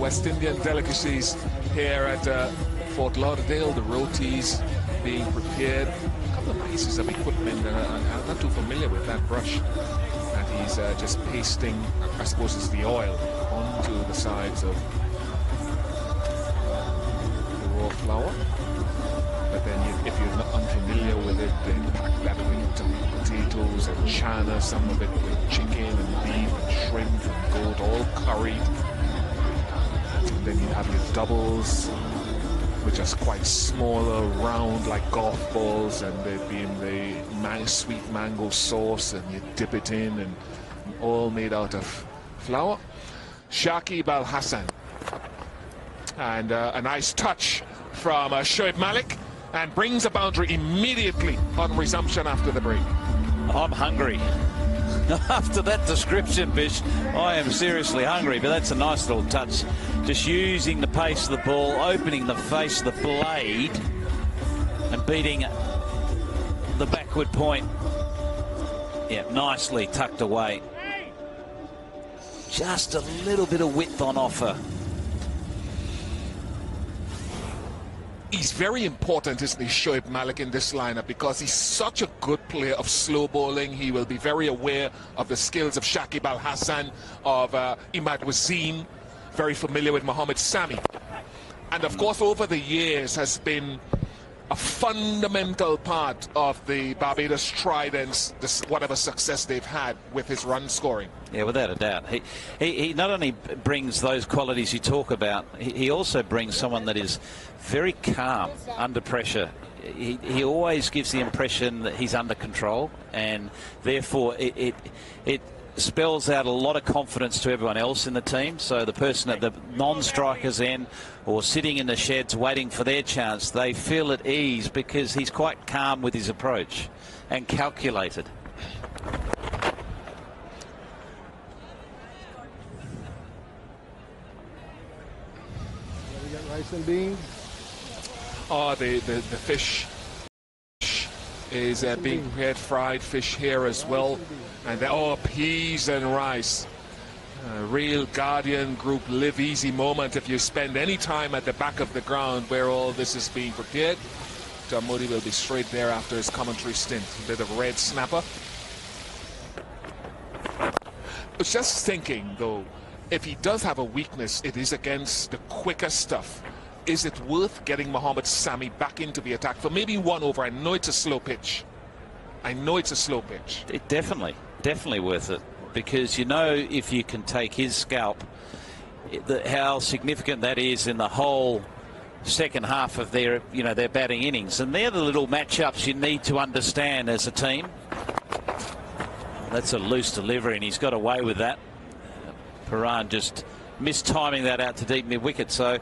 West Indian delicacies here at Fort Lauderdale. The rotis being prepared. A couple of pieces of equipment. I'm not too familiar with that brush. And he's just pasting, I suppose it's the oil, onto the sides of the raw flour. But then if you're not unfamiliar with it, then pack that with potatoes and chana, some of it with chicken and beef and shrimp and goat, all curried. And then you have your doubles, which are quite smaller, round like golf balls, and they'd be in the sweet mango sauce, and you dip it in, and all made out of flour. Shakib Hasan, and a nice touch from Shoaib Malik, and brings a boundary immediately on resumption after the break. I'm hungry. After that description, Bish, I am seriously hungry, but that's a nice little touch. Just using the pace of the ball, opening the face of the blade, and beating the backward point. Yeah, nicely tucked away. Just a little bit of width on offer. He's very important, isn't he, Shoaib Malik, in this lineup, because he's such a good player of slow bowling. He will be very aware of the skills of Shakib Hasan, of Imad Wasim, very familiar with Mohammad Sami. And of course, over the years has been a fundamental part of the Barbados Tridents, whatever success they've had with his run scoring. Yeah, without a doubt. He not only brings those qualities you talk about, he also brings someone that is very calm under pressure. He always gives the impression that he's under control, and therefore it spells out a lot of confidence to everyone else in the team. So the person at the non-strikers end or sitting in the sheds waiting for their chance, they feel at ease because he's quite calm with his approach and calculated. We got rice and beans. Oh, the fish is being prepared, fried fish here as well. And peas and rice. Real Guardian Group live easy moment if you spend any time at the back of the ground where all this is being prepared. John Moody will be straight there after his commentary stint. A bit of red snapper. I was just thinking, though, if he does have a weakness, it is against the quicker stuff. Is it worth getting Mohammad Sami back into the attack for maybe one over? I know it's a slow pitch. It definitely worth it, because you know if you can take his scalp, how significant that is in the whole second half of their batting innings. And they're the little matchups you need to understand as a team. That's a loose delivery, and he's got away with that. Paran just mistiming that out to deep mid-wicket. So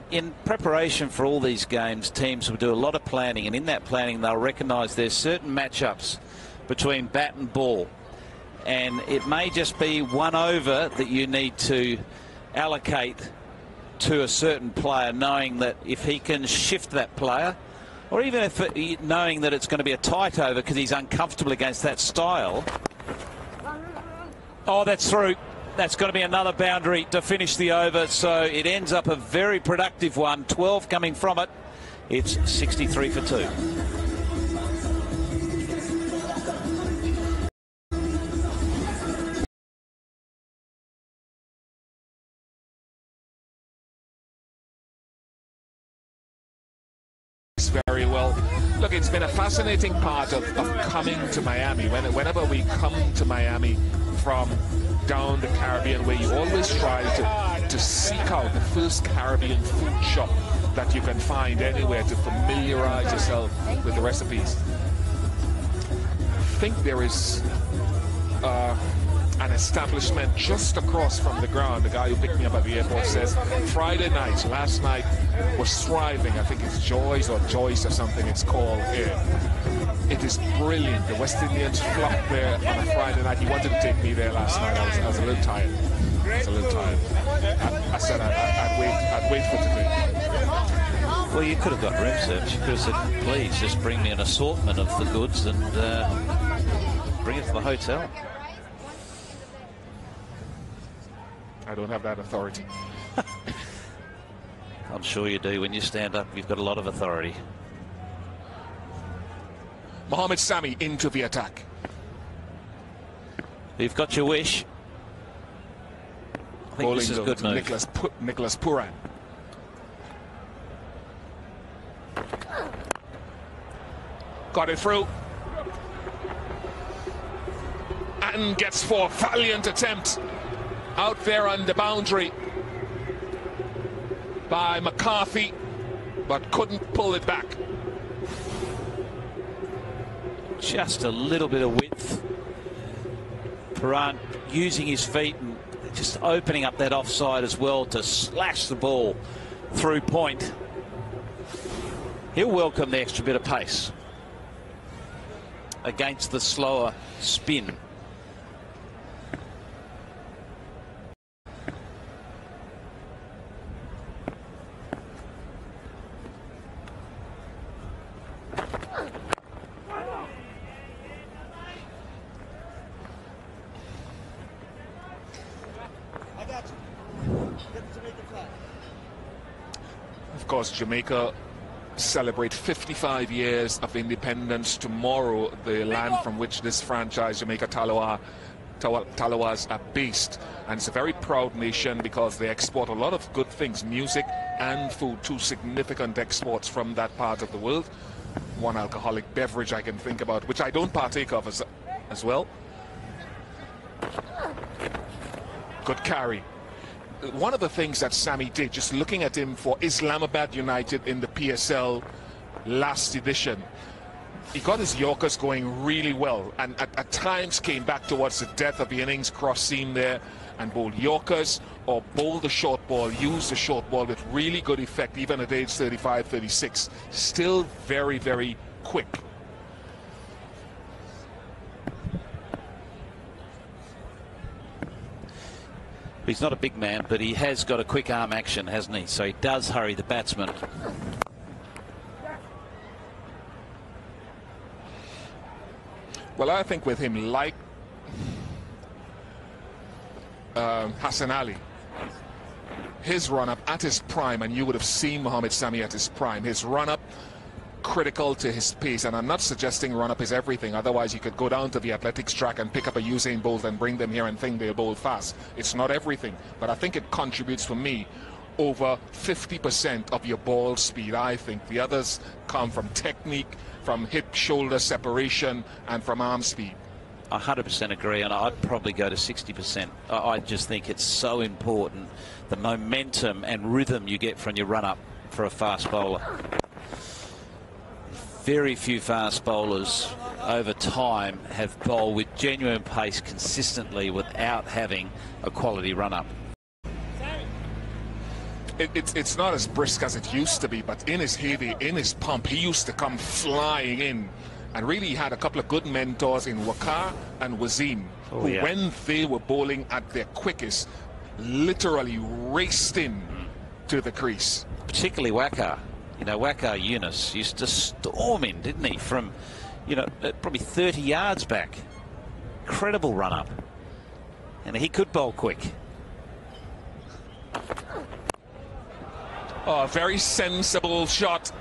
in preparation for all these games, teams will do a lot of planning, and in that planning they'll recognise there's certain matchups between bat and ball, and it may just be one over that you need to allocate to a certain player, knowing that if he can shift that player, or even if knowing that it's going to be a tight over because he's uncomfortable against that style. Oh, that's through. That's going to be another boundary to finish the over, so it ends up a very productive one. 12 coming from it. It's 63 for 2. Very well. Look, it's been a fascinating part of coming to Miami. Whenever we come to Miami from down the Caribbean way, you always try to seek out the first Caribbean food shop that you can find anywhere to familiarize yourself with the recipes. I think there is an establishment just across from the ground. The guy who picked me up at the airport says Friday night, last night, was thriving. I think it's Joyce or something it's called here. It is brilliant. The West Indians flocked there on a Friday night. He wanted to take me there last night. I was a little tired. I said I'd wait for today. Well, you could have got room service. You could have said, please, just bring me an assortment of the goods and bring it to the hotel. I don't have that authority. I'm sure you do. When you stand up, you've got a lot of authority. Mohammad Sami into the attack. You've got your wish. I think this is a good move. Nicholas Puran. Got it through. And gets for a valiant attempt out there on the boundary by McCarthy, but couldn't pull it back. Just a little bit of width. Puran using his feet and just opening up that offside as well to slash the ball through point. He'll welcome the extra bit of pace against the slower spin. Of course, Jamaica celebrate 55 years of independence tomorrow, the land from which this franchise, Jamaica Tallawahs, are based. And it's a very proud nation because they export a lot of good things, music and food, two significant exports from that part of the world. One alcoholic beverage I can think about, which I don't partake of as well. Good carry. One of the things that Sami did, just looking at him for Islamabad United in the PSL last edition, he got his Yorkers going really well, and at times came back towards the death of the innings, cross seam there, and bowled Yorkers or bowled the short ball, used the short ball with really good effect, even at age 35, 36. Still very, very quick. He's not a big man, but he has got a quick arm action, hasn't he? So he does hurry the batsman. Well, I think with him, like Hasan Ali, his run-up at his prime, and you would have seen Mohammad Sami at his prime, his run-up critical to his pace, and I'm not suggesting run-up is everything, otherwise you could go down to the athletics track and pick up a Usain Bolt and bring them here and think they'll bowl fast. It's not everything, but I think it contributes for me over 50% of your ball speed. I think the others come from technique, from hip-shoulder separation, and from arm speed. I 100% agree, and I'd probably go to 60%. I just think it's so important, the momentum and rhythm you get from your run-up for a fast bowler. Very few fast bowlers over time have bowled with genuine pace consistently without having a quality run-up. It's not as brisk as it used to be, but in his heyday, in his pump, he used to come flying in. And really he had a couple of good mentors in Waqar and Wasim, who when they were bowling at their quickest, literally raced in to the crease. Particularly Waqar. You know, Waqar Yunus used to storm in, didn't he, from, you know, probably 30 yards back. Incredible run-up. And he could bowl quick. Oh, very sensible shot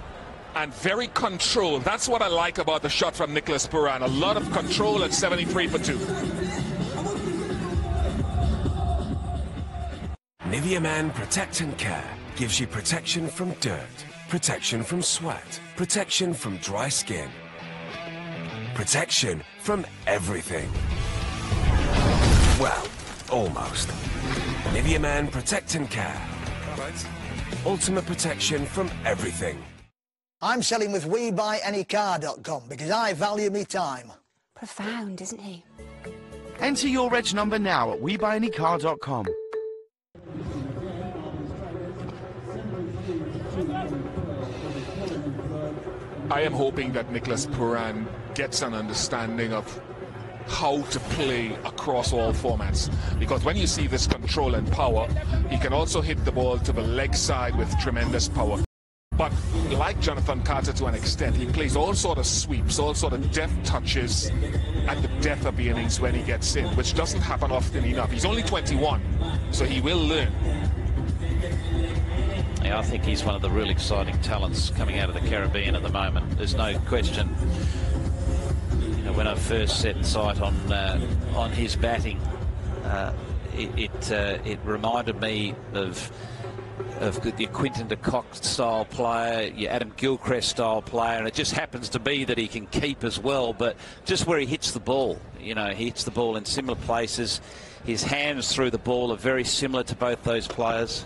and very controlled. That's what I like about the shot from Nicholas Puran. A lot of control at 73 for 2. Nivea Man Protect and Care gives you protection from dirt, protection from sweat, protection from dry skin, protection from everything. Well, almost. Nivea Man Protect and Care. Ultimate protection from everything. I'm selling with WeBuyAnyCar.com because I value me time. Profound, isn't he? Enter your reg number now at WeBuyAnyCar.com. I am hoping that Nicholas Puran gets an understanding of how to play across all formats, because when you see this control and power, he can also hit the ball to the leg side with tremendous power. But like Jonathan Carter to an extent, he plays all sort of sweeps, all sort of deft touches at the depth of the innings when he gets in, which doesn't happen often enough. He's only 21, so he will learn. Yeah, I think he's one of the real exciting talents coming out of the Caribbean at the moment. There's no question. You know, when I first set sight on his batting, it reminded me of the Quinton de Kock style player, your Adam Gilchrist style player, and it just happens to be that he can keep as well. But just where he hits the ball, you know, he hits the ball in similar places. His hands through the ball are very similar to both those players.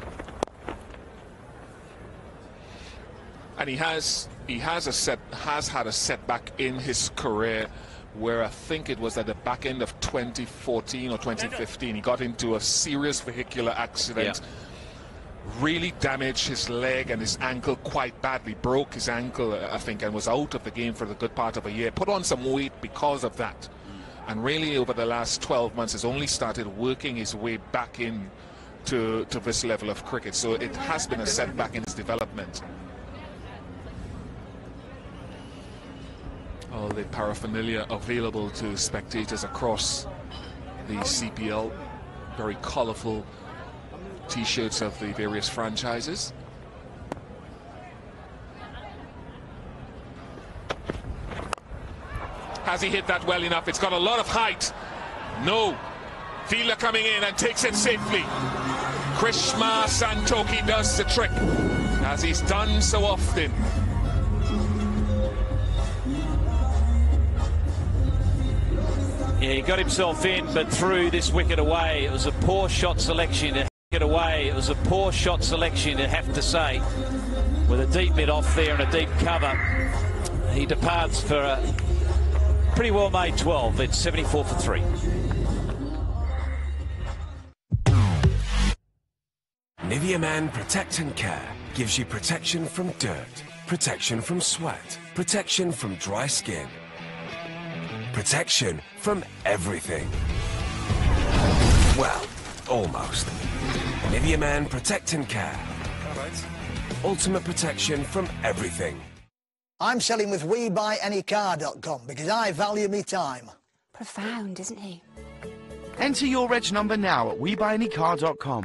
And he has had a setback in his career, where I think it was at the back end of 2014 or 2015. He got into a serious vehicular accident. Yeah. Really damaged his leg and his ankle quite badly. Broke his ankle, I think, and was out of the game for the good part of a year. Put on some weight because of that. And really, over the last 12 months, has only started working his way back in to this level of cricket. So it has been a setback in his development. All the paraphernalia available to spectators across the CPL. Very colourful T-shirts of the various franchises. Has he hit that well enough? It's got a lot of height. No. Fielder coming in and takes it safely. Krishmar Santokie does the trick, as he's done so often. Yeah, he got himself in, but threw this wicket away. It was a poor shot selection to get away. It was a poor shot selection, to have to say. With a deep mid off there and a deep cover, he departs for a pretty well made 12. It's 74 for 3. Nivea Man Protect and Care gives you protection from dirt, protection from sweat, protection from dry skin, protection from everything. Well, almost. Nivea Man Protect and Care. Ultimate protection from everything. I'm selling with WeBuyAnyCar.com because I value me time. Profound, isn't he? Enter your reg number now at WeBuyAnyCar.com.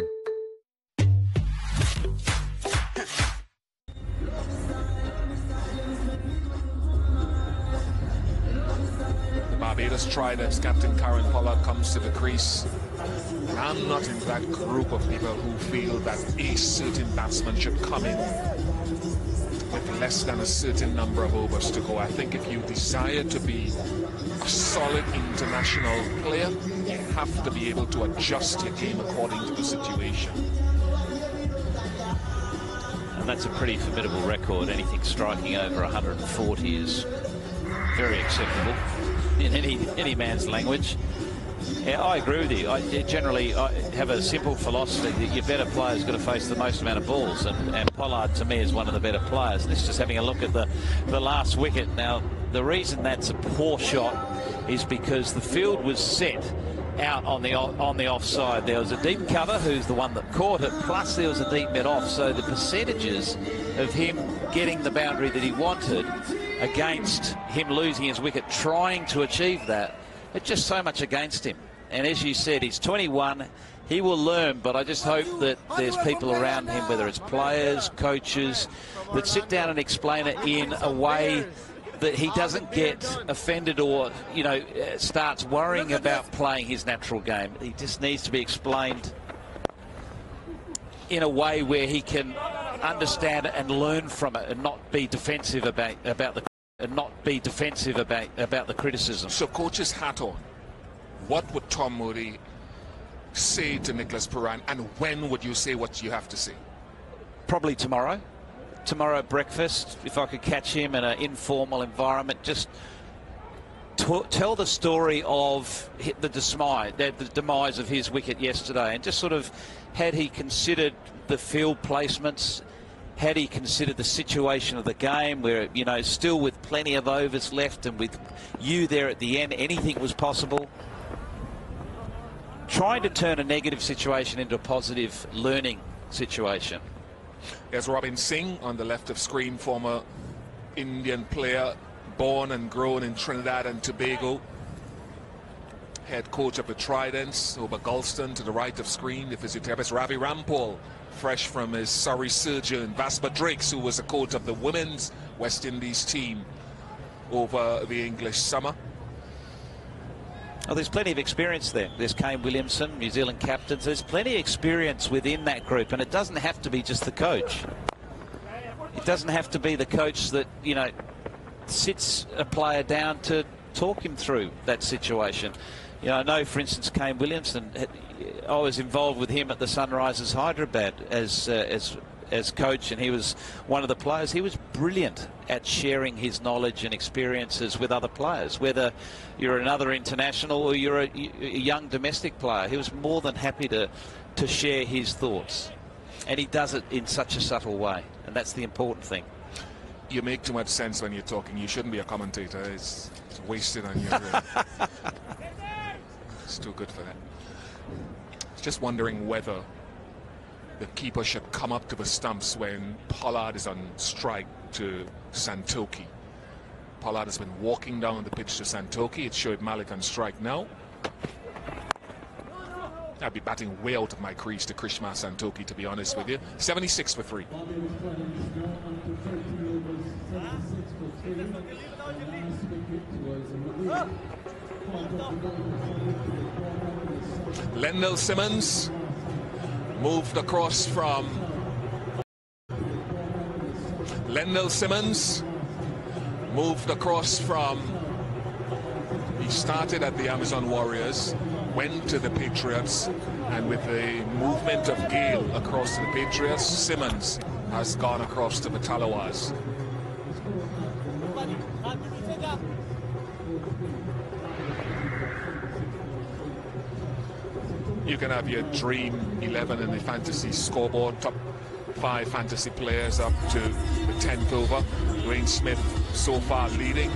Barbados Tridents captain Kieron Pollard comes to the crease. I'm not in that group of people who feel that a certain batsman should come in with less than a certain number of overs to go. I think if you desire to be a solid international player, you have to be able to adjust your game according to the situation. And that's a pretty formidable record. Anything striking over 140 is very acceptable in any man's language. Yeah, I agree with you. I have a simple philosophy that your better player's got to face the most amount of balls, and Pollard to me is one of the better players. Let's just having a look at the last wicket. Now, the reason that's a poor shot is because the field was set out on the offside. There was a deep cover, who's the one that caught it, plus there was a deep mid off, so the percentages of him getting the boundary that he wanted against him losing his wicket trying to achieve that, it's just so much against him. And as you said, he's 21, he will learn, but I just hope that there's people around him, whether it's players, coaches, that sit down and explain it in a way that he doesn't get offended or, you know, starts worrying about playing his natural game. He just needs to be explained in a way where he can understand it and learn from it, and not be defensive about the criticism. So, coach's hat on, what would Tom Moody say to Nicholas Pooran, and when would you say what you have to say? Probably tomorrow at breakfast, if I could catch him in an informal environment, just tell the story of the demise of his wicket yesterday, and just sort of, had he considered the field placements, had he considered the situation of the game, where, you know, still with plenty of overs left and with you there at the end, anything was possible. Trying to turn a negative situation into a positive learning situation. There's Robin Singh on the left of screen, former Indian player, born and grown in Trinidad and Tobago. head coach of the Tridents, over Galston to the right of screen, the physiotherapist Ravi Rampal, fresh from his Surrey surgeon, Vasper Drakes, who was the coach of the women's West Indies team over the English summer. Oh, there's plenty of experience there. There's Kane Williamson, New Zealand captains. There's plenty of experience within that group, and it doesn't have to be just the coach. It doesn't have to be the coach that, you know, sits a player down to talk him through that situation. You know, I know, for instance, Kane Williamson, I was involved with him at the Sunrisers Hyderabad as coach, and he was one of the players. He was brilliant at sharing his knowledge and experiences with other players, whether you're another international or you're a young domestic player. He was more than happy to share his thoughts, and he does it in such a subtle way, and that's the important thing. You make too much sense when you're talking. You shouldn't be a commentator. It's wasted on your it's too good for that. Just wondering whether the keeper should come up to the stumps when Pollard is on strike to Santokie. Pollard has been walking down the pitch to Santokie. It's Shoaib Malik on strike now. I'd be batting way out of my crease to Krishmar Santokie, to be honest with you. 76 for 3. Lendl Simmons moved across from he started at the Amazon Warriors, went to the Patriots, and with the movement of Gale across to the Patriots, Simmons has gone across to the Tallawahs. You can have your dream 11 in the fantasy scoreboard, top 5 fantasy players up to the 10th over. Dwayne Smith so far leading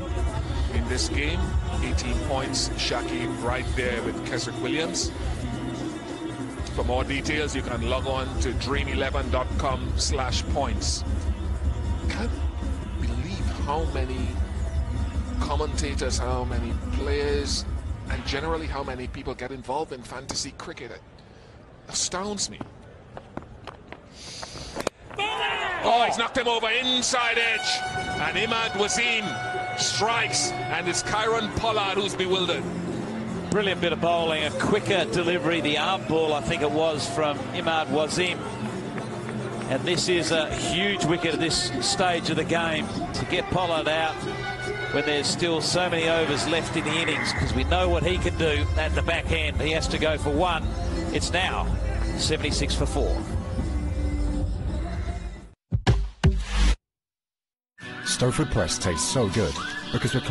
in this game, 18 points. Shakib right there with Kesrick Williams. For more details, you can log on to dream11.com/points. Can't believe how many commentators, how many players, and generally how many people get involved in fantasy cricket. It astounds me. Oh, he's knocked him over inside edge, and Imad Wasim strikes, and it's Kieron Pollard who's bewildered. Brilliant bit of bowling, a quicker delivery, the arm ball I think it was from Imad Wasim. And this is a huge wicket at this stage of the game to get Pollard out when there's still so many overs left in the innings, because we know what he can do at the back end. He has to go for 1. It's now 76 for 4. Stowford Press tastes so good because we're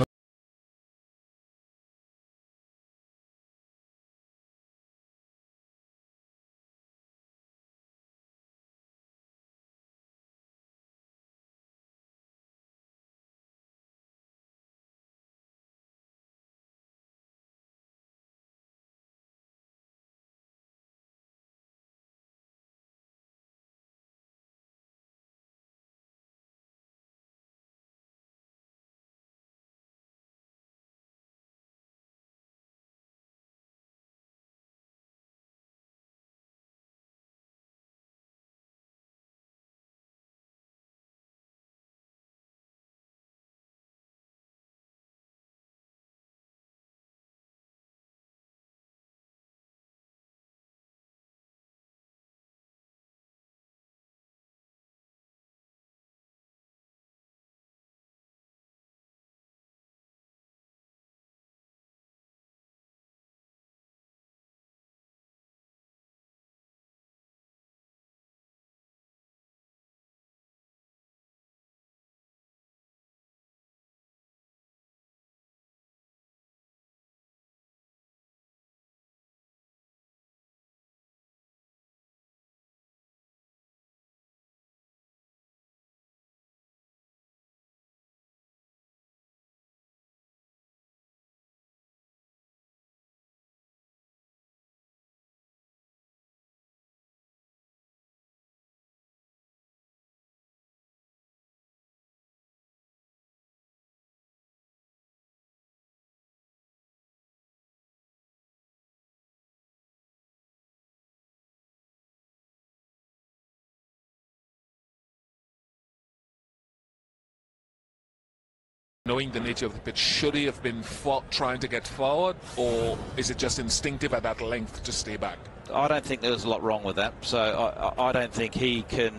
Knowing the nature of the pitch, should he have been trying to get forward, or is it just instinctive at that length to stay back? I don't think there was a lot wrong with that, so I don't think he can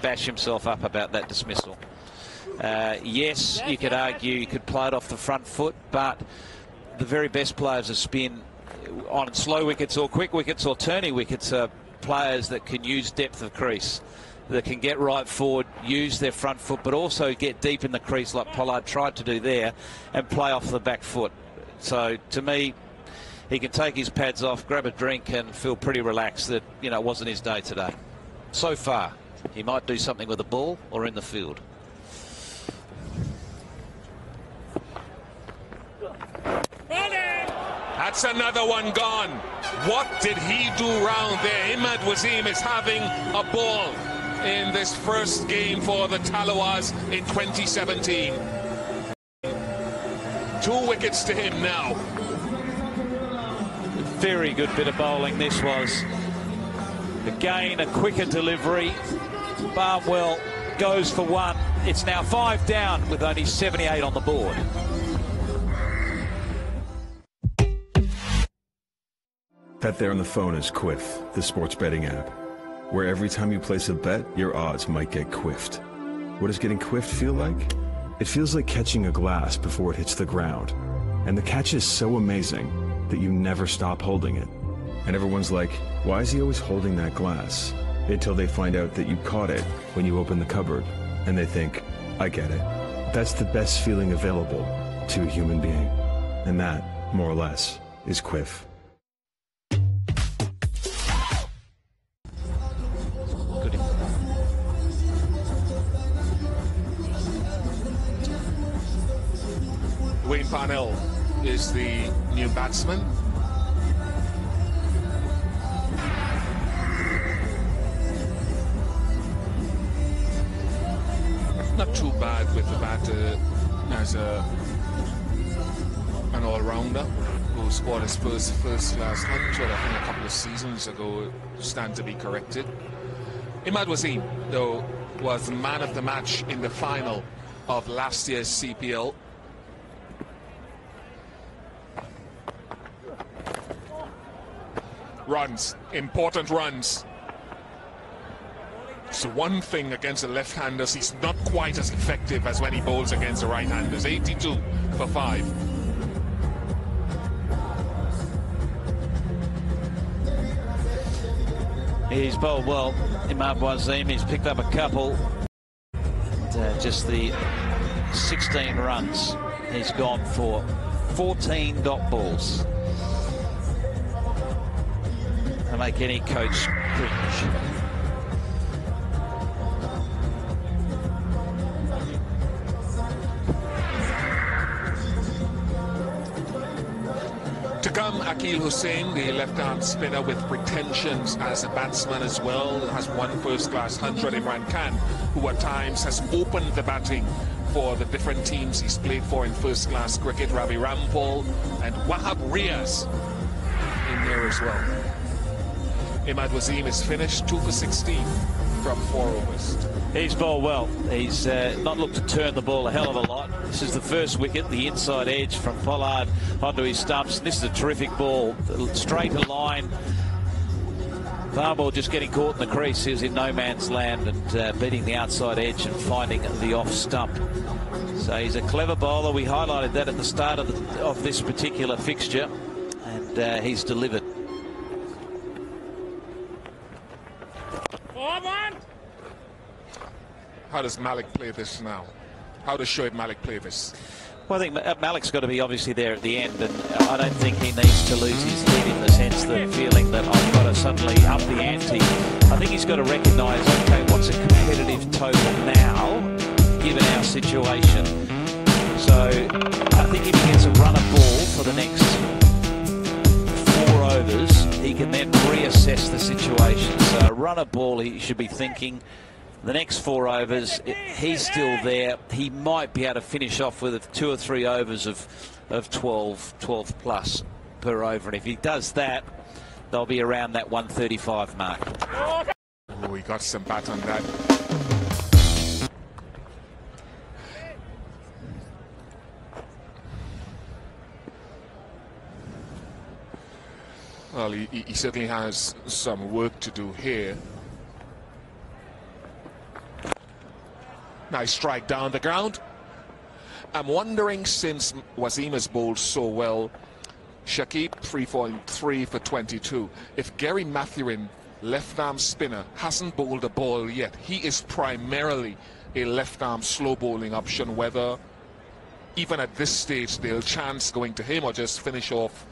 bash himself up about that dismissal. Yes, you could argue you could play it off the front foot, but the very best players of spin on slow wickets or quick wickets or turning wickets are players that can use depth of crease, that can get right forward, use their front foot, but also get deep in the crease like Pollard tried to do there and play off the back foot. So to me, he can take his pads off, grab a drink and feel pretty relaxed that, you know, it wasn't his day today. So far, he might do something with the ball or in the field. That's another one gone. What did he do round there? Imad Wasim is having a ball in this first game for the Tallawahs in 2017. 2 wickets to him now. Very good bit of bowling this was. Again, a quicker delivery. Barnwell goes for 1. It's now 5 down with only 78 on the board. That there on the phone is Quiff, the sports betting app, where every time you place a bet, your odds might get quiffed. What does getting quiffed feel like? It feels like catching a glass before it hits the ground. And the catch is so amazing that you never stop holding it. And everyone's like, why is he always holding that glass? Until they find out that you caught it when you opened the cupboard. And they think, I get it. That's the best feeling available to a human being. And that, more or less, is Quiff. Wayne Parnell is the new batsman. Not too bad with the bat as an all-rounder who scored his first class 100, I think a couple of seasons ago, stand to be corrected. Imad Wasim, though, was the man of the match in the final of last year's CPL. Runs, important runs. So one thing against the left-handers, he's not quite as effective as when he bowls against the right-handers. 82 for 5. He's bowled well, Imad Wasim. He's picked up a couple. Just the 16 runs. He's gone for 14 dot balls. To make any coach cringe. To come, Akil Hussain, the left-arm spinner with pretensions as a batsman as well, has won first-class 100. Imran Khan, who at times has opened the batting for the different teams he's played for in first-class cricket. Ravi Rampal and Wahab Riaz in there as well. Imad Wasim is finished 2 for 16 from 4 overs. He's bowled well. He's not looked to turn the ball a hell of a lot. This is the first wicket, the inside edge from Pollard onto his stumps. This is a terrific ball, straight line. Barnwell just getting caught in the crease. He was in no man's land and beating the outside edge and finding the off stump. So he's a clever bowler. We highlighted that at the start of this particular fixture, and he's delivered. How does Malik play this now? How does Shoaib Malik play this? Well, I think Malik's got to be obviously there at the end, and I don't think he needs to lose his head in the sense that feeling that I've got to suddenly up the ante. I think he's got to recognise, okay, what's a competitive total now, given our situation. So I think if he gets a run of ball for the next 4 overs, he can then reassess the situation. So a run of ball, he should be thinking, the next 4 overs, he's still there. He might be able to finish off with 2 or 3 overs of 12 plus per over. And if he does that, they'll be around that 135 mark. Oh, he got some bat on that. Well, he certainly has some work to do here. Nice strike down the ground. I'm wondering, since Wasim has bowled so well, Shakib 3.3 for 22. If Garey Mathurin, left-arm spinner, hasn't bowled a ball yet, he is primarily a left-arm slow bowling option, whether even at this stage they'll chance going to him or just finish off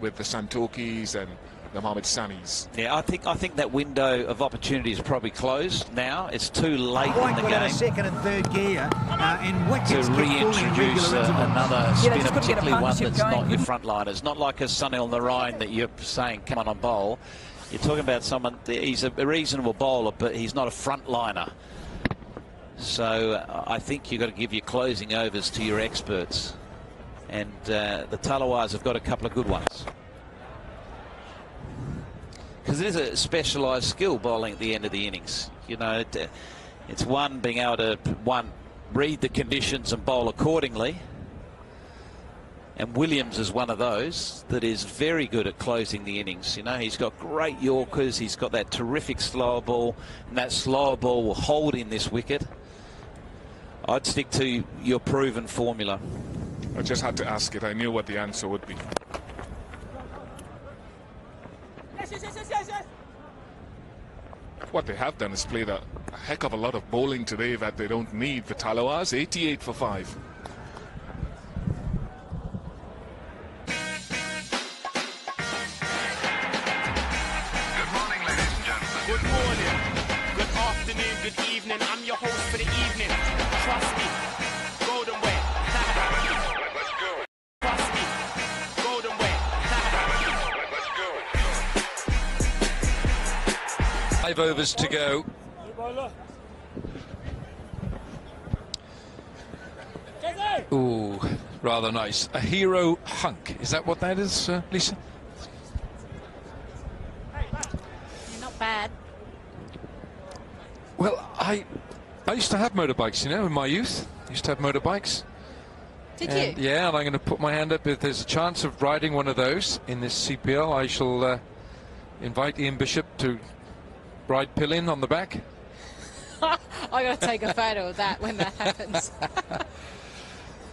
with the Santokies and the Mohammad Samis. Yeah, I think that window of opportunity is probably closed now. It's too late in the game second and third gear, to reintroduce another spinner, particularly one that's not your frontliners. Not like a Sunil Narayan that you're saying, come on bowl. You're talking about someone, he's a reasonable bowler, but he's not a frontliner. So I think you've got to give your closing overs to your experts. And the Tallawahs have got a couple of good ones. Because it is a specialised skill, bowling at the end of the innings. You know, it's one, being able to, read the conditions and bowl accordingly. And Williams is one of those that is very good at closing the innings. You know, he's got great Yorkers, he's got that terrific slower ball, and that slower ball will hold in this wicket. I'd stick to your proven formula. I just had to ask it. I knew what the answer would be. What they have done is played a heck of a lot of bowling today that they don't need. The Tallawahs, 88 for 5. Good morning, ladies and gentlemen. Good morning, good afternoon, good evening. I'm your host for the evening. Trust me, golden way. Let's go. Trust me, golden way. Let's go. 5 overs to go. Ooh, rather nice. A hero hunk. Is that what that is, Lisa? Not bad. Well, I used to have motorbikes, you know, in my youth. I used to have motorbikes. Did you? Yeah, and I'm going to put my hand up. If there's a chance of riding one of those in this CPL, I shall invite Ian Bishop to ride Pillin on the back. I got to take a photo of that when that happens.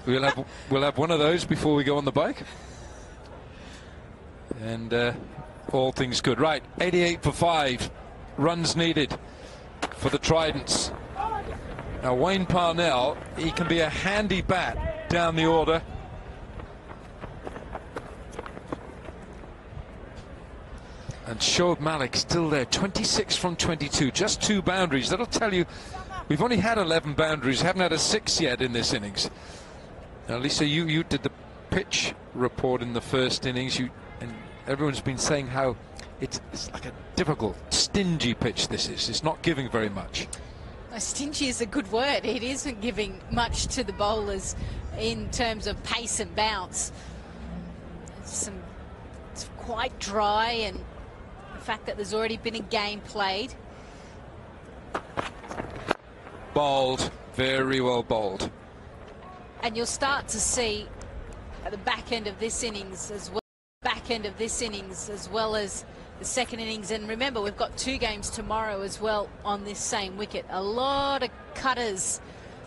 We'll have one of those before we go on the bike. And all things good. Right, 88 for 5. Runs needed for the Tridents. Now Wayne Parnell, he can be a handy bat down the order. And Shoaib Malik still there, 26 from 22, just 2 boundaries. That'll tell you we've only had 11 boundaries, haven't had a 6 yet in this innings. Now, Lisa, you did the pitch report in the first innings, and everyone's been saying how it's like a difficult, stingy pitch this is. It's not giving very much. Stingy is a good word. It isn't giving much to the bowlers in terms of pace and bounce. It's quite dry, and the fact that there's already been a game played. Bowled, very well bowled. And you'll start to see at the back end of this innings as well, as the second innings. And remember, we've got 2 games tomorrow as well on this same wicket. A lot of cutters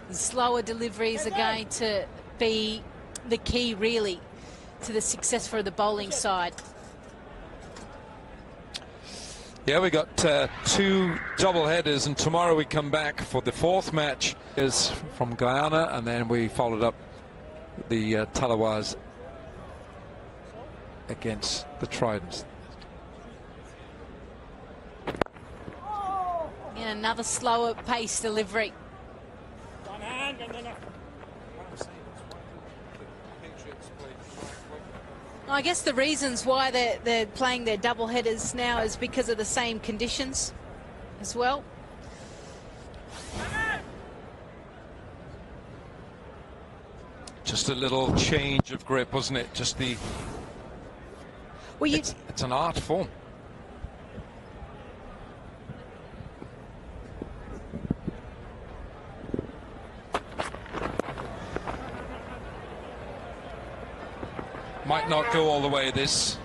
and slower deliveries are going to be the key, really, to the success for the bowling side. Yeah, we got 2 double headers, and tomorrow we come back for the 4th match is from Guyana, and then we followed up the Tallawahs against the Tridents. Yeah, another slower pace delivery. I guess the reasons why they're playing their double headers now is because of the same conditions as well. Just a little change of grip, wasn't it? Just the... Well, it's an art form. Might not go all the way, this.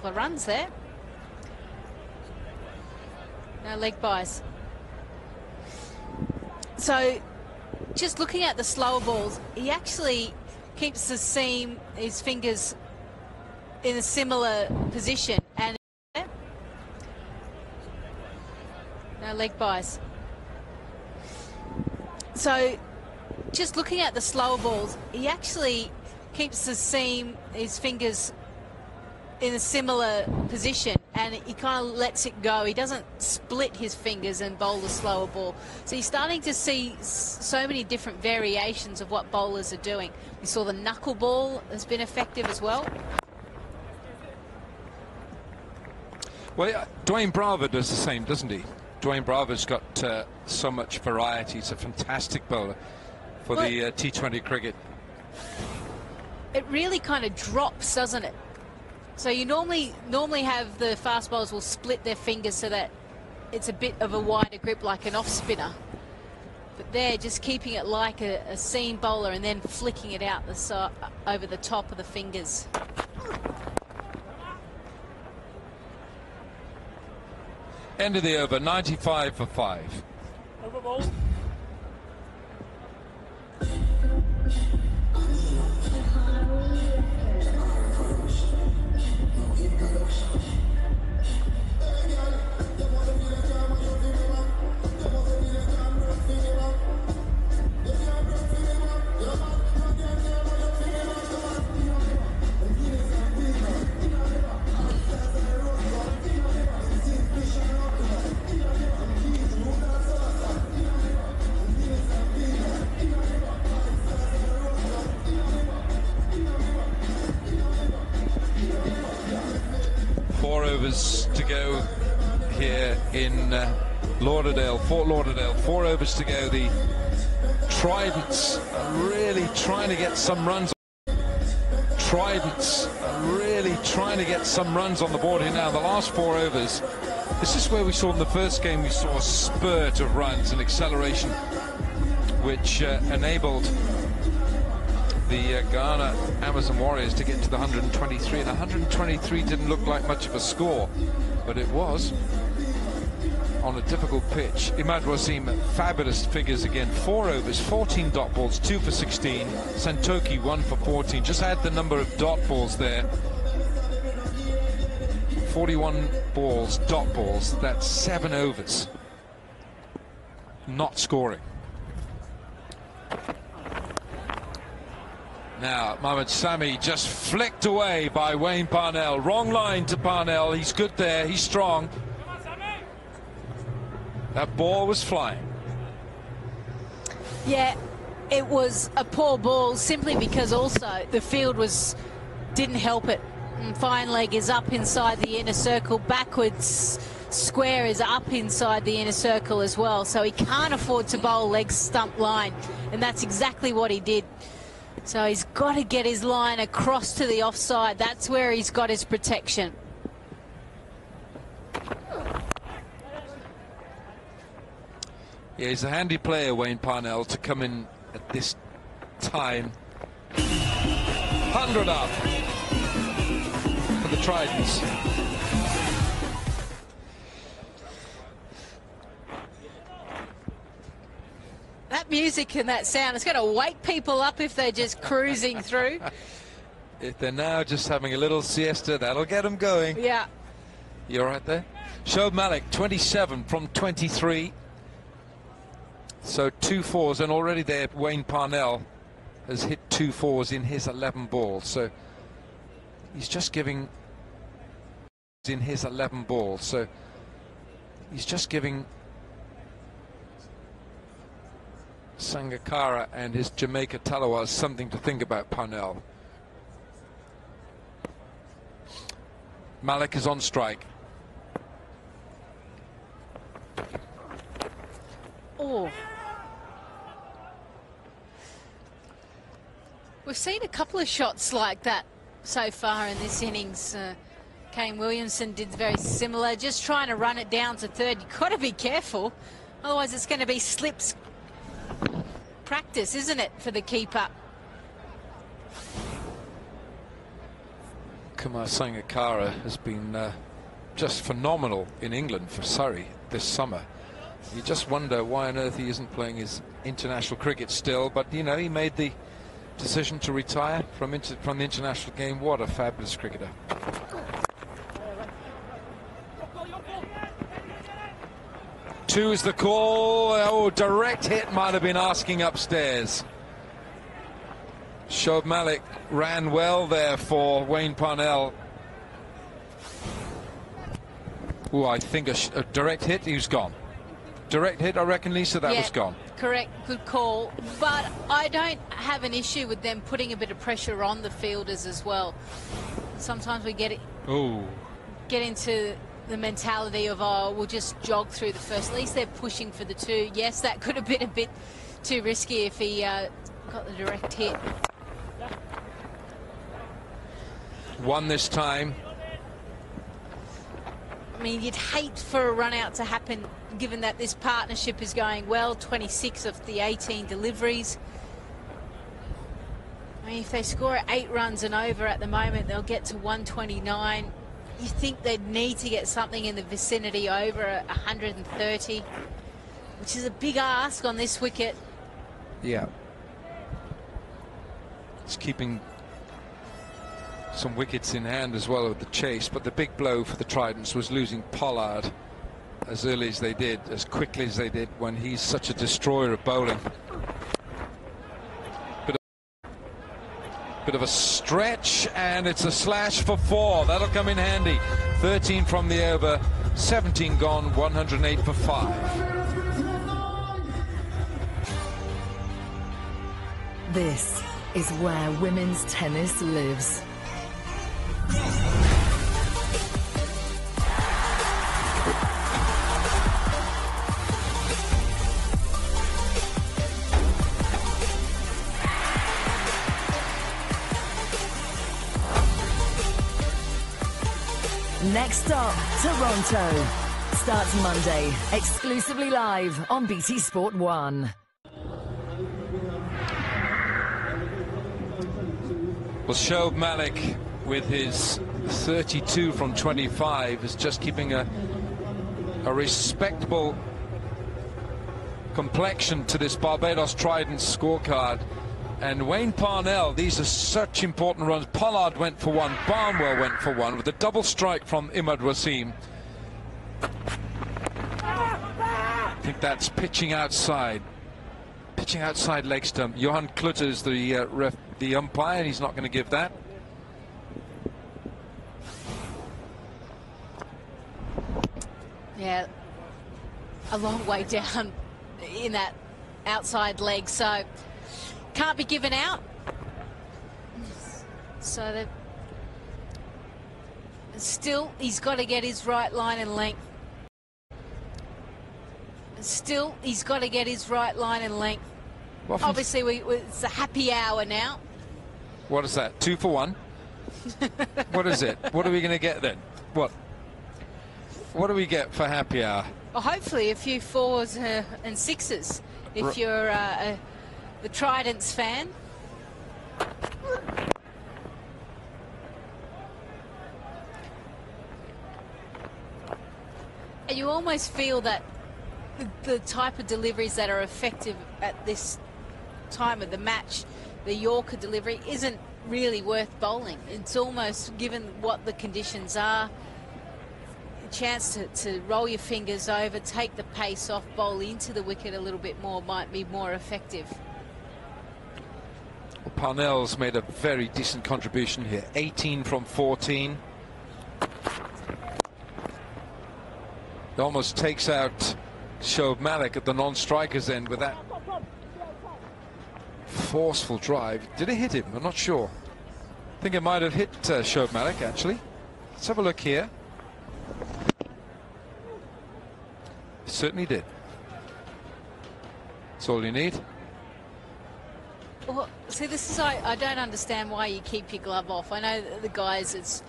couple of runs there. No leg buys. So just looking at the slower balls, he actually keeps the seam, his fingers in a similar position. And no leg buys. So just looking at the slower balls, he actually keeps the seam, his fingers in a similar position, and he kind of lets it go. He doesn't split his fingers and bowl the slower ball. So he's starting to see so many different variations of what bowlers are doing. We saw the knuckle ball has been effective as well. Well, Dwayne Bravo does the same, doesn't he? Dwayne Bravo's got so much variety. He's a fantastic bowler for the T20 cricket. It really kind of drops, doesn't it? So you normally have the fast bowlers will split their fingers so that it's a bit of a wider grip like an off spinner. But they're just keeping it like a seam bowler and then flicking it out the side, over the top of the fingers. End of the over, 95 for 5. Over ball. 4 overs to go here in Lauderdale, Fort Lauderdale. 4 overs to go. The Tridents are really trying to get some runs. Tridents are really trying to get some runs on the board here now. The last 4 overs. This is where we saw in the first game, we saw a spurt of runs and acceleration, which enabled the Ghana Amazon Warriors to get to the 123, and 123 didn't look like much of a score, but it was on a difficult pitch. Imad Wasim, fabulous figures again. 4 overs, 14 dot balls, 2 for 16. Santokie 1 for 14. Just add the number of dot balls there. 41 balls, dot balls. That's 7 overs. Not scoring. Now, Mohammad Sami just flicked away by Wayne Parnell. Wrong line to Parnell. He's good there. He's strong. That ball was flying. Yeah, it was a poor ball simply because also the field didn't help it. And fine leg is up inside the inner circle. Backwards square is up inside the inner circle as well. So he can't afford to bowl leg stump line. And that's exactly what he did. So he's got to get his line across to the offside. That's where he's got his protection. Yeah, he's a handy player, Wayne Parnell, to come in at this time. 100 up for the Tridents. That music and that sound, it's going to wake people up if they're just cruising through. If they're now just having a little siesta, that'll get them going. Yeah. You all right there? Shoaib Malik, 27 from 23. So 2 fours, and already there Wayne Parnell has hit 2 fours in his 11 balls. So he's just giving in his 11 balls. So he's just giving Sangakkara and his Jamaica Tallawahs something to think about. Parnell. Malik is on strike. Oh. We've seen a couple of shots like that so far in this innings. Kane Williamson did very similar, just trying to run it down to third. You've got to be careful, otherwise it's going to be slips practice, isn't it, for the keeper? Kumar Sangakkara has been just phenomenal in England for Surrey this summer. You just wonder why on earth he isn't playing his international cricket still, but you know, he made the decision to retire from the international game. What a fabulous cricketer. Two is the call. Oh, direct hit might have been asking upstairs. Shoaib Malik ran well there for Wayne Parnell. Oh, I think a direct hit, he was gone. Direct hit, I reckon, Lisa, that was gone. Correct, good call. But I don't have an issue with them putting a bit of pressure on the fielders as well. Sometimes we get into the mentality of, oh, we'll just jog through the first. At least they're pushing for the two. Yes, that could have been a bit too risky if he got the direct hit. One this time. I mean, you'd hate for a run out to happen given that this partnership is going well. 26 of the 18 deliveries. I mean, if they score 8 runs and over at the moment, they'll get to 129. You think they'd need to get something in the vicinity over 130, which is a big ask on this wicket. Yeah. It's keeping some wickets in hand as well with the chase, but the big blow for the Tridents was losing Pollard as early as they did, as quickly as they did, when he's such a destroyer of bowling. Bit of a stretch, and it's a slash for 4. That'll come in handy. 13 from the over, 17 gone, 108 for 5. This is where women's tennis lives. Next up, Toronto. Starts Monday, exclusively live on BT Sport 1. Well, Shoaib Malik, with his 32 from 25, is just keeping a respectable complexion to this Barbados Tridents scorecard. And Wayne Parnell, these are such important runs. Pollard went for 1, Barnwell went for 1, with a double strike from Imad Wasim. I think that's pitching outside leg stump. Johan Klutter is the umpire, and he's not going to give that. Yeah, a long way down in that outside leg, so can't be given out. So still, he's got to get his right line and length. Still, he's got to get his right line and length. Obviously, it's a happy hour now. What is that? 2 for 1? What is it? What are we going to get then? What do we get for happy hour? Well, hopefully a few 4s and 6s if you're the Tridents fan. And you almost feel that the type of deliveries that are effective at this time of the match, the Yorker delivery, isn't really worth bowling. It's almost, given what the conditions are, a chance to roll your fingers over, take the pace off, bowl into the wicket a little bit more, might be more effective. Well, Parnell's made a very decent contribution here. 18 from 14. It almost takes out Shoaib Malik at the non-strikers end with that forceful drive. Did it hit him? I'm not sure. I think it might have hit Shoaib Malik, actually. Let's have a look here. It certainly did. That's all you need. Well, see, this is, I don't understand why you keep your glove off. I know the guys, it's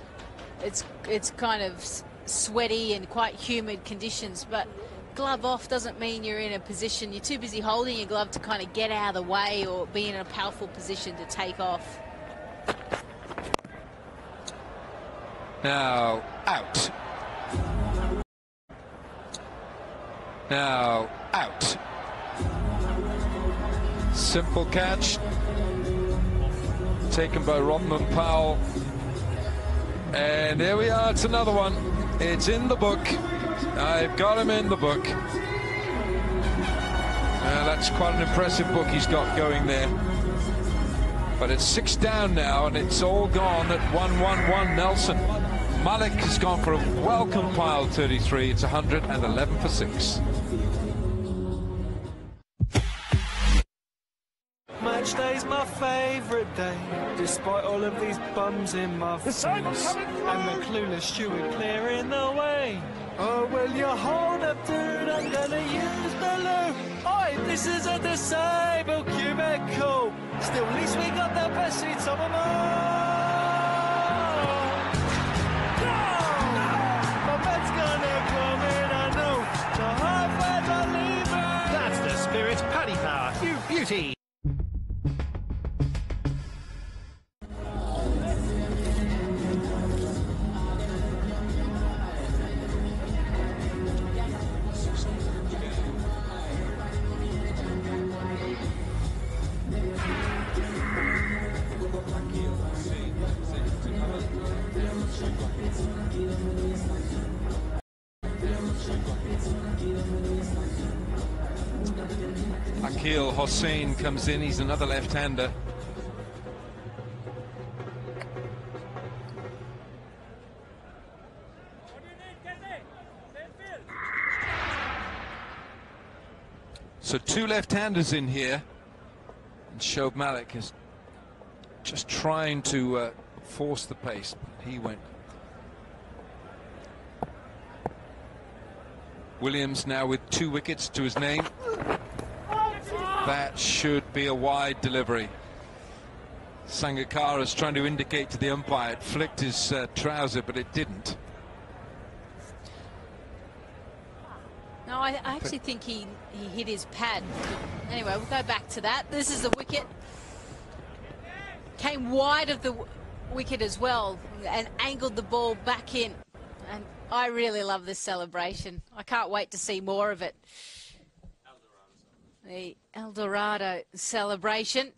kind of sweaty and quite humid conditions, but glove off doesn't mean you're in a position, you're too busy holding your glove to kind of get out of the way or be in a powerful position to take off. Now out. Now out. Simple catch. Taken by Rovman Powell. And here we are, it's another one. It's in the book. I've got him in the book. That's quite an impressive book he's got going there. But it's 6 down now, and it's all gone at 1-1-1 Nelson. Malik has gone for a well-compiled 33. It's 111 for 6. Match day's my favourite day, despite all of these bums in my face and the clueless steward clearing the way. Oh, will you hold up, dude? I'm gonna use the loo. Oi, this is a disabled cubicle. Still, at least we got the best seats of them all. No! My bed's gonna come in, I know. The halfways are leaving. That's the spirit. Paddy power. You beauty. Hasan comes in, he's another left-hander. So 2 left-handers in here, and Shoaib Malik is just trying to force the pace. He went. Williams now with 2 wickets to his name. That should be a wide delivery. Sangakkara is trying to indicate to the umpire. It flicked his trouser, but it didn't. No, I actually think he hit his pad. Anyway, we'll go back to that. This is the wicket. Came wide of the wicket as well and angled the ball back in. And I really love this celebration. I can't wait to see more of it. The El Dorado celebration.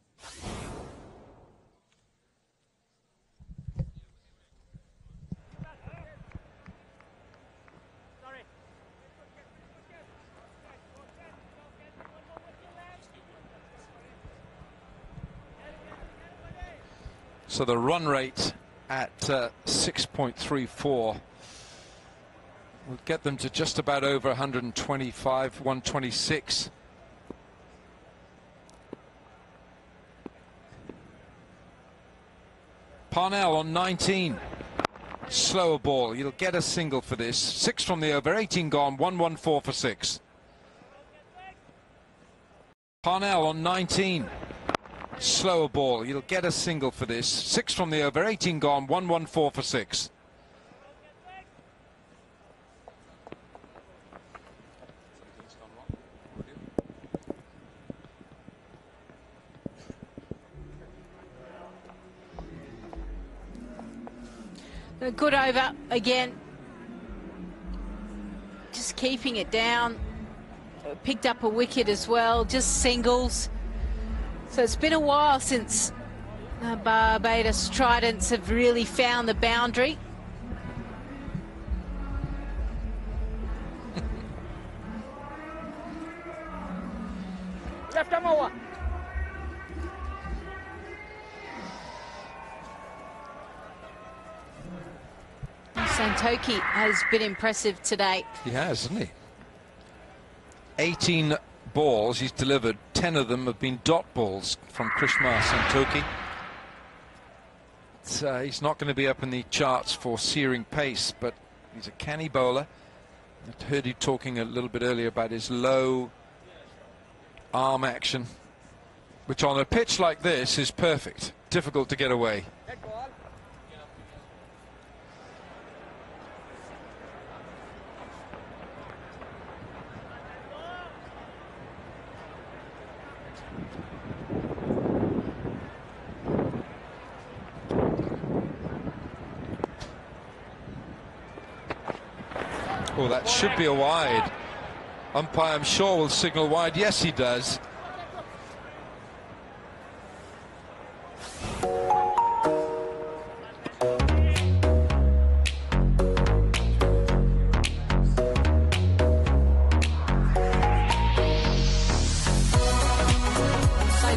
So the run rate at 6.34 will get them to just about over 125, 126. Parnell on 19. Slower ball. You'll get a single for this. 6 from the over. 18 gone. 114 for 6. Parnell on 19. Slower ball. You'll get a single for this. 6 from the over. 18 gone. 114 for 6. A good over again. Just keeping it down. Picked up a wicket as well. Just singles. So it's been a while since Barbados Tridents have really found the boundary. Left arm over. Santokie has been impressive today. He has, hasn't he? 18 balls he's delivered. 10 of them have been dot balls from Krishmar Santokie. He's not going to be up in the charts for searing pace, but he's a canny bowler. I heard you talking a little bit earlier about his low arm action, which on a pitch like this is perfect. Difficult to get away. Oh, that should be a wide. Umpire, I'm sure, will signal wide. Yes, he does.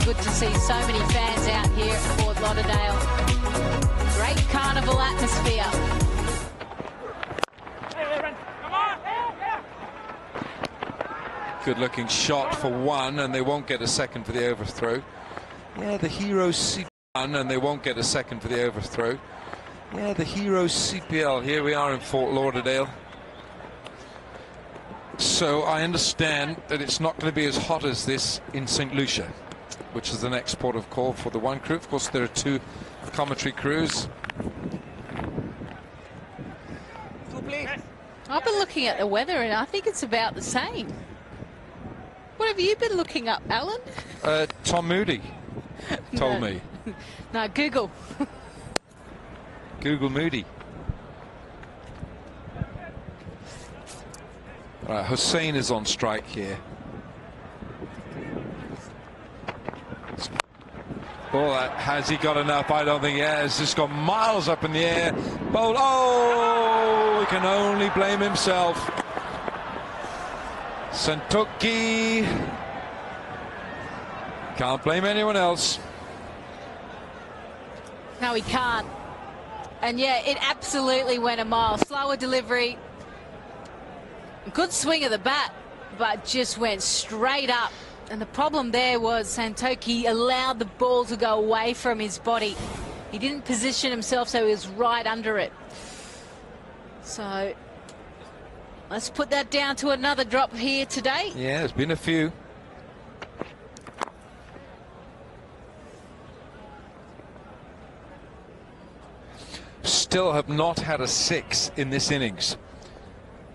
Good to see so many fans out here at Fort Lauderdale. Great carnival atmosphere. Good looking shot for one, and they won't get a second for the overthrow. Yeah, the Heroes CPL, and they won't get a second for the overthrow. Yeah, the Heroes CPL. Here we are in Fort Lauderdale. So I understand that it's not going to be as hot as this in St. Lucia, which is the next port of call for the one crew. Of course, there are two commentary crews. I've been looking at the weather and I think it's about the same. What have you been looking up, Alan? Tom Moody told me. No, Google. Google Moody. All right, Hussein is on strike here. Oh, has he got enough? I don't think he has. Just got miles up in the air. Bowl. Oh, he can only blame himself. Santokie. Can't blame anyone else. No, he can't. And yeah, it absolutely went a mile. Slower delivery. Good swing of the bat, but just went straight up. And the problem there was Santokie allowed the ball to go away from his body. He didn't position himself, so he was right under it. So let's put that down to another drop here today. Yeah, there's been a few. Still have not had a 6 in this innings.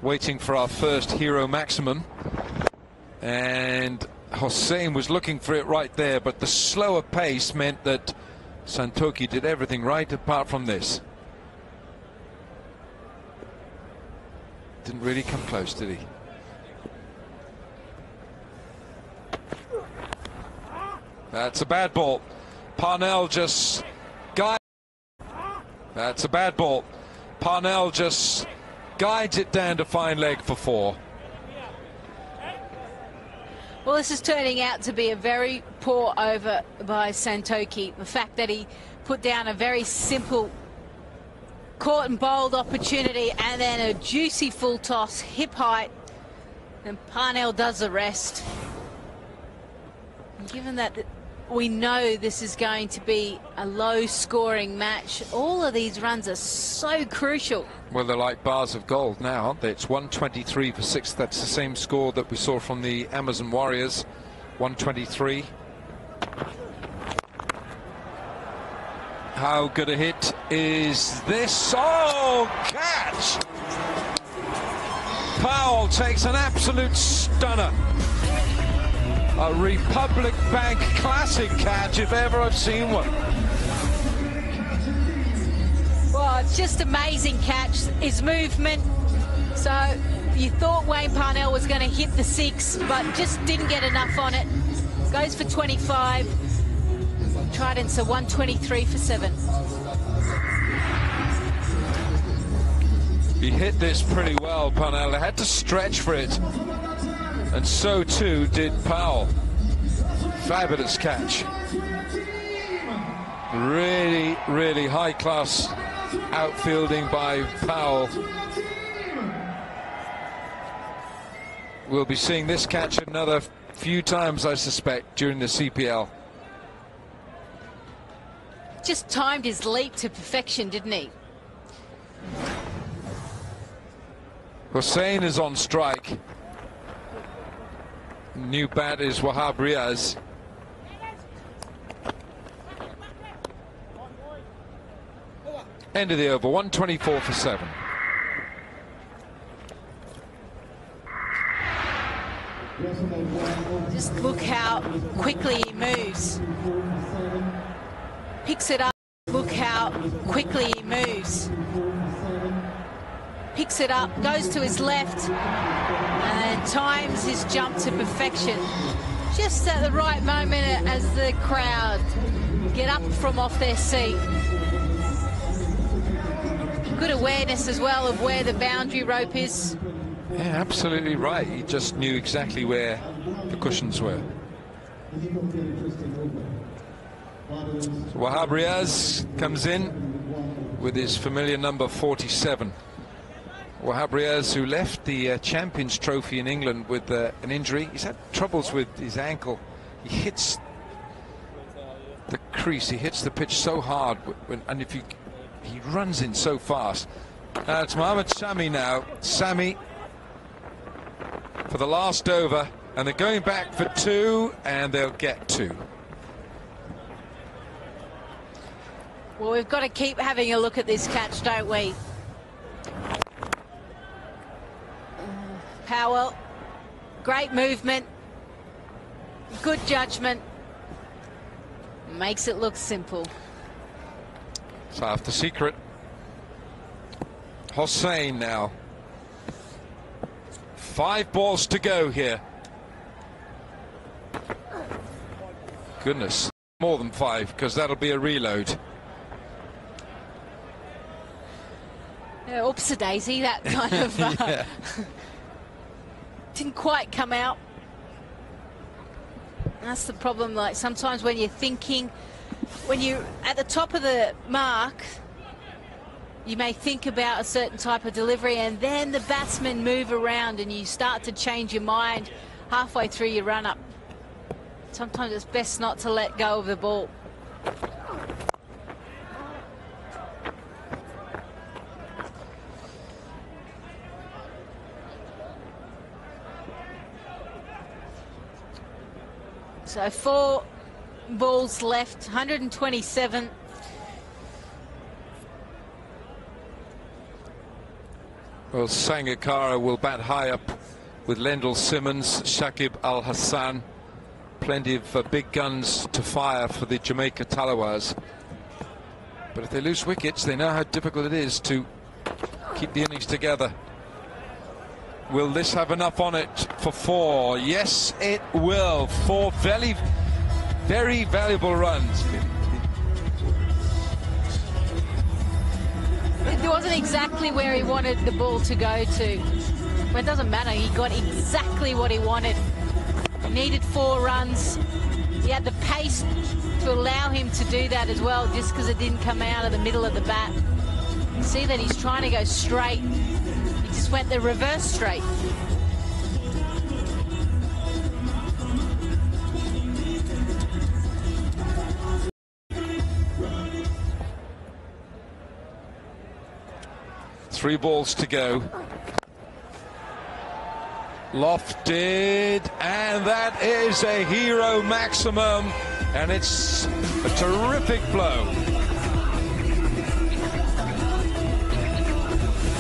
Waiting for our first hero maximum. And Hussein was looking for it right there, but the slower pace meant that Santokie did everything right apart from this. Didn't really come close, did he? That's a bad ball. Parnell just guides. That's a bad ball. Parnell just guides it down to fine leg for 4. Well, this is turning out to be a very poor over by Santokie. The fact that he put down a very simple caught and bowled opportunity and then a juicy full toss, hip height, and Parnell does the rest. And given that we know this is going to be a low-scoring match, all of these runs are so crucial. Well, they're like bars of gold now, aren't they? It's 123 for 6. That's the same score that we saw from the Amazon Warriors. 123. How good a hit is this? Oh, catch! Powell takes an absolute stunner. A Republic Bank classic catch, if ever I've seen one. Well, it's just amazing catch. His movement. So you thought Wayne Parnell was going to hit the 6, but just didn't get enough on it. Goes for 25. Tridents are 123 for 7. He hit this pretty well, Parnell. They had to stretch for it. And so too did Powell. Fabulous catch. Really, really high-class outfielding by Powell. We'll be seeing this catch another few times, I suspect, during the CPL. Just timed his leap to perfection, didn't he? Hussein is on strike. New bat is Wahab Riaz. End of the over, 124 for 7. Just look how quickly he moves. Picks it up. Look how quickly he moves. picks it up, goes to his left, and times his jump to perfection. Just at the right moment as the crowd get up from off their seat. Good awareness as well of where the boundary rope is. Yeah, absolutely right. He just knew exactly where the cushions were. So Wahab Riaz comes in with his familiar number 47. Wahab Riaz, who left the Champions Trophy in England with an injury. He's had troubles with his ankle. He hits the crease, he hits the pitch so hard, and if he runs in so fast. It's Mohammad Sami now. Sami for the last over, and they're going back for 2, and they'll get 2. Well, we've got to keep having a look at this catch, don't we? Powell, great movement, good judgment, makes it look simple. So after secret, Hossain now. 5 balls to go here. Goodness, more than 5, because that'll be a reload. Oops a daisy, that kind of yeah. Didn't quite come out. That's the problem. Like sometimes when you're thinking, when you're at the top of the mark, you may think about a certain type of delivery, and then the batsmen move around and you start to change your mind halfway through your run-up. Sometimes it's best not to let go of the ball. So 4 balls left, 127. Well, Sangakkara will bat high up with Lendl, Simmons, Shakib, Hasan. Plenty of big guns to fire for the Jamaica Tallawahs. But if they lose wickets, they know how difficult it is to keep the innings together. Will this have enough on it for 4? Yes, it will. 4 very, very valuable runs. It wasn't exactly where he wanted the ball to go to. Well, it doesn't matter. He got exactly what he wanted. He needed 4 runs. He had the pace to allow him to do that as well, just because it didn't come out of the middle of the bat. You see that he's trying to go straight. He just went the reverse straight. Three balls to go. Lofted, and that is a hero maximum, and it's a terrific blow.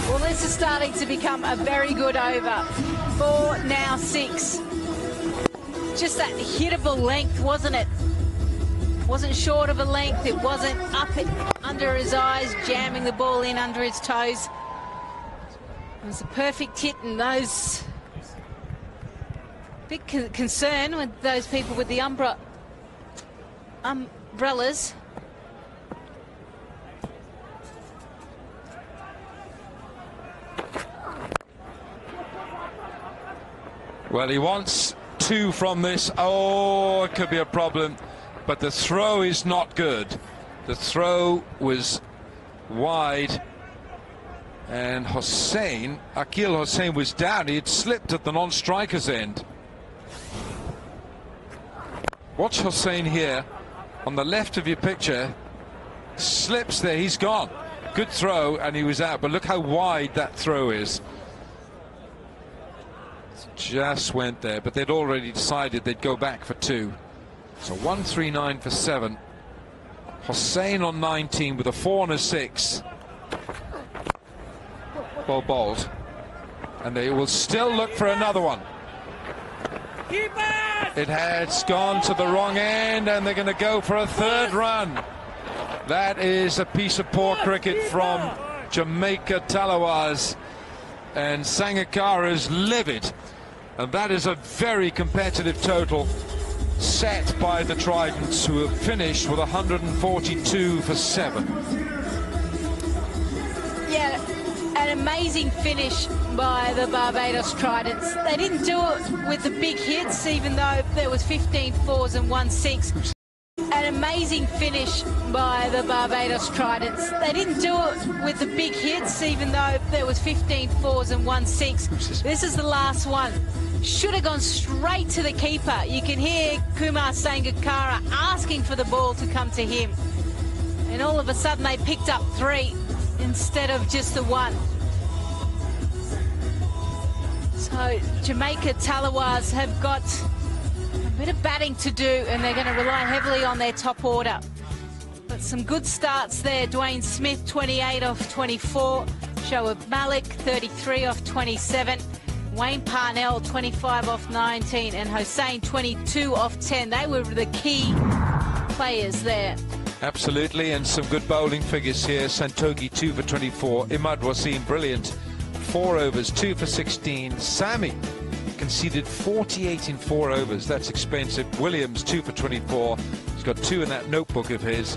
Well, this is starting to become a very good over. 4, now 6. Just that hittable length, wasn't it? Wasn't short of a length. It wasn't up it under his eyes, jamming the ball in under his toes. It was a perfect hit, and those big concern with those people with the umbrellas. Well, he wants 2 from this. Oh, it could be a problem, but the throw is not good. The throw was wide, and Akil Hossain was down. He had slipped at the non-striker's end. Watch Hossain here on the left of your picture. Slips there, he's gone. Good throw, and he was out, but look how wide that throw is. Just went there, but they'd already decided they'd go back for 2. So 139 for 7. Hossain on 19 with a 4 and a 6. Well bowled, and they will still look for another one. It has gone to the wrong end, and they're going to go for a 3rd run. That is a piece of poor cricket from Jamaica Tallawahs. and Sangakkara is livid. And that is a very competitive total set by the Tridents, who have finished with 142 for 7. Yeah, an amazing finish by the Barbados Tridents. They didn't do it with the big hits, even though there was 15 fours and 1 6. An amazing finish by the Barbados Tridents. They didn't do it with the big hits, even though there was 15 fours and 1 6. This is the last one. Should have gone straight to the keeper. You can hear Kumar Sangakkara asking for the ball to come to him. And all of a sudden they picked up 3 instead of just the 1. So Jamaica Tallawahs have got a bit of batting to do, and they're going to rely heavily on their top order. But some good starts there. Dwayne Smith, 28 off 24. Shoaib Malik, 33 off 27. Wayne Parnell, 25 off 19. And Hussein, 22 off 10. They were the key players there. Absolutely, and some good bowling figures here. Santokie, 2 for 24. Imad Wasim, brilliant. 4 overs, 2 for 16. Sami conceded 48 in 4 overs. That's expensive. Williams, 2 for 24. He's got 2 in that notebook of his.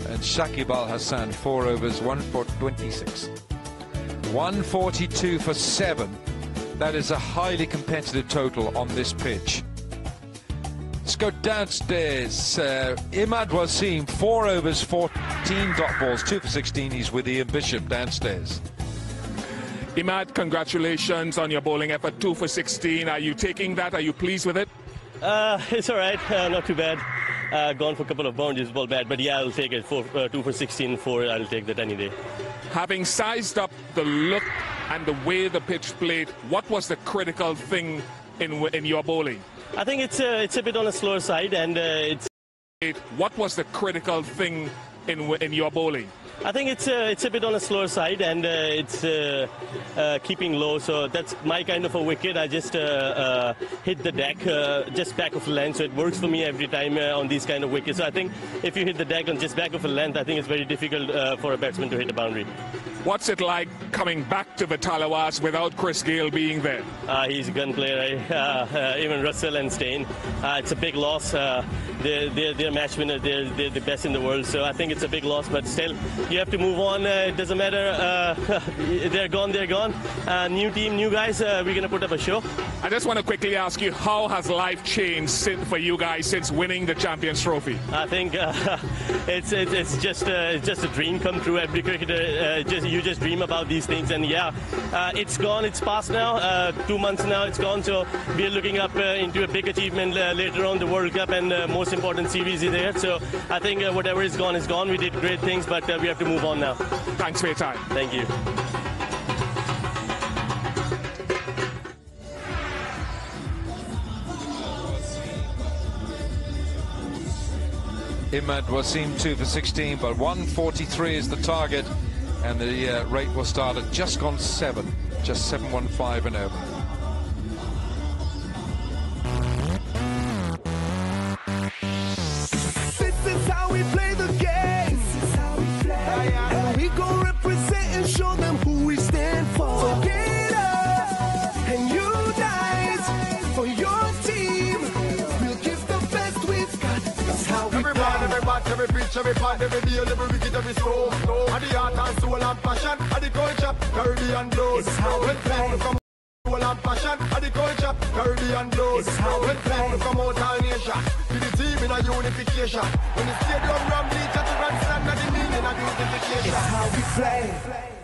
And Shakib Hasan, 4 overs, 1 for 26. 142 for 7. That is a highly competitive total on this pitch. Let's go downstairs. Imad Wasim, 4 overs, 14 dot balls, 2 for 16. He's with Ian Bishop downstairs. Imad, congratulations on your bowling effort, 2 for 16. Are you taking that? Are you pleased with it? It's all right, not too bad. Gone for a couple of boundaries, ball bad, but yeah, I'll take it. 2 for 16, 4, I'll take that any day. Having sized up the look and the way the pitch played, what was the critical thing in your bowling? I think it's a bit on the slower side, and What was the critical thing in your bowling? I think it's a bit on the slower side, and it's keeping low, so that's my kind of a wicket. I just hit the deck just back of the length, so it works for me every time on these kind of wickets. So I think if you hit the deck on just back of the length, I think it's very difficult for a batsman to hit a boundary. What's it like coming back to the Tallawahs without Chris Gayle being there? He's a gun player, even Russell and Steyn. It's a big loss. They're match winners. They're the best in the world, so I think it's a big loss, but still, you have to move on. It doesn't matter. They're gone. New team, new guys. We're going to put up a show. I just want to quickly ask you, how has life changed for you guys since winning the Champions Trophy? I think it's just a dream come true. Every cricketer, you just dream about these things, and yeah, it's gone. It's past now. 2 months now, it's gone. So we're looking up into a big achievement later on, the World Cup, and most important series is there. So I think whatever is gone is gone. We did great things, but we have to move on now. Thanks for your time. Thank you. Imad Wasim, 2 for 16, but 143 is the target, and the rate will start at just gone 7, just 715 and over. This is how we play the game. This is how we play. And we gon' represent and show them who we stand for. So get up and unite for your team. We'll give the best we've got. That's how we play. Every bat, every pitch, every pad, every deal, every wicket, every stroke. And the heart and soul and passion, and the culture, Caribbean blood. It's how we play. Soul and passion, and the culture, Caribbean blood. It's how we play. From out all nation, to the team in a unification. When the stadium rum bleach at the grandstand, and the meaning of unification. It's how we play.